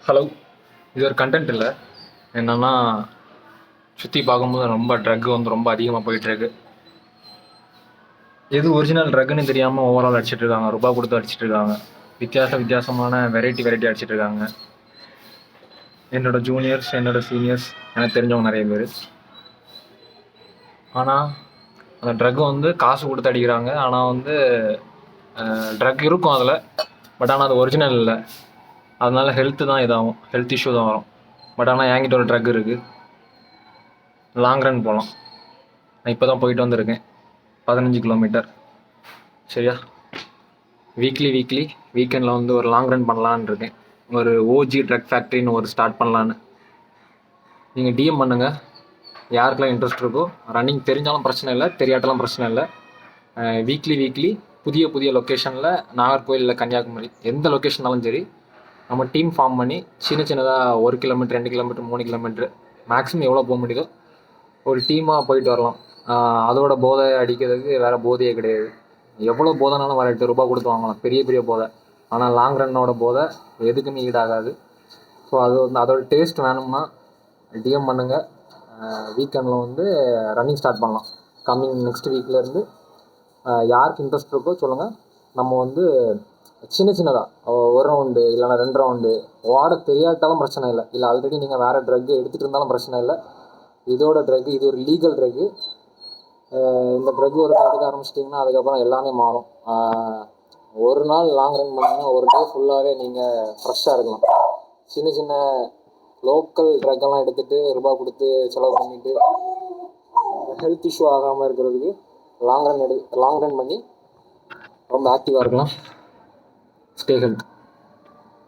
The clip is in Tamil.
ஹலோ. இது ஒரு கண்டென்ட் இல்லை. என்னென்னா, சுற்றி பார்க்கும்போது ரொம்ப ட்ரக் வந்து ரொம்ப அதிகமாக போயிட்டுருக்கு. எது ஒரிஜினல் ட்ரக்குன்னு தெரியாமல் ஓவரால் அடிச்சிட்டு இருக்காங்க. ரூபா கொடுத்து அடிச்சிட்டு இருக்காங்க. வித்தியாசமான வெரைட்டி அடிச்சிட்டு இருக்காங்க. என்னோட ஜூனியர்ஸ், என்னோட சீனியர்ஸ், எனக்கு தெரிஞ்சவங்க நிறைய பேர். ஆனால் அந்த ட்ரக் வந்து காசு கொடுத்து அடிக்கிறாங்க. ஆனால் வந்து ட்ரக் இருக்கும் அதில். பட் ஆனால் அது ஒரிஜினல் இல்லை. அதனால ஹெல்த்து தான் இதாகும், ஹெல்த் இஷ்யூ தான் வரும். பட் ஆனால் என்கிட்ட ஒரு ட்ரக் இருக்குது. லாங் ரன் போகலாம். நான் இப்போ தான் போயிட்டு வந்திருக்கேன், 15 கிலோமீட்டர். சரியா? வீக்லி வீக்கெண்டில் வந்து ஒரு லாங் ரன் பண்ணலான்னு இருக்கேன். ஒரு ஓஜி ட்ரக் ஃபேக்ட்ரின்னு ஒரு ஸ்டார்ட் பண்ணலான்னு. நீங்கள் டிஎம் பண்ணுங்கள், யாருக்கெல்லாம் இன்ட்ரெஸ்ட் இருக்கோ. ரன்னிங் தெரிஞ்சாலும் பிரச்சனை இல்லை, தெரியாட்டாலும் பிரச்சனை இல்லை. வீக்லி புதிய லொக்கேஷனில், நாகர்கோவில் இல்லை கன்னியாகுமரி, எந்த லொக்கேஷன்னாலும் சரி, நம்ம டீம் ஃபார்ம் பண்ணி சின்னதாக 1 கிலோமீட்டர், 2 கிலோமீட்டர், 3 கிலோமீட்டர் மேக்ஸிமம் எவ்வளோ போக முடியுதோ ஒரு டீமாக போயிட்டு வரலாம். அதோட போதை அடிக்கிறதுக்கு வேறு போதையே கிடையாது. எவ்வளோ போதைனாலும் வர 8 ரூபா கொடுத்து வாங்கலாம், பெரிய போதை. ஆனால் லாங் ரன்னோட போதை எதுக்குமே ஈடாகாது. ஸோ அது வந்து அதோட டேஸ்ட் வேணும்னா டிஎம் பண்ணுங்கள். வீக்கெண்டில் வந்து ரன்னிங் ஸ்டார்ட் பண்ணலாம். கம்மிங் நெக்ஸ்ட் வீக்லேருந்து யாருக்கு இன்ட்ரெஸ்ட் இருக்கோ சொல்லுங்கள். நம்ம வந்து சின்னதாக ஒரு ரவுண்டு இல்லைனா 2 ரவுண்டு ஓட தெரியாட்டாலும் பிரச்சனை இல்லை. இல்லை ஆல்ரெடி நீங்கள் வேறு ட்ரக்கு எடுத்துகிட்டு இருந்தாலும் பிரச்சனை இல்லை. இதோட ட்ரக்கு, இது ஒரு லீகல் ட்ரக்கு. இந்த ட்ரக் ஒரு எடுக்க ஆரம்பிச்சிட்டிங்கன்னா அதுக்கப்புறம் எல்லாமே மாறும். ஒரு நாள் லாங் ரன் பண்ணிங்கன்னா ஒரு டே ஃபுல்லாகவே நீங்கள் ஃப்ரெஷ்ஷாக இருக்கலாம். சின்ன லோக்கல் ட்ரக்கெல்லாம் எடுத்துகிட்டு ரூபா கொடுத்து செலவு பண்ணிவிட்டு ஹெல்த் இஷ்யூ ஆகாமல் இருக்கிறதுக்கு லாங் ரன் பண்ணி ரொம்ப ஆக்டிவாக இருக்கலாம். Stay health.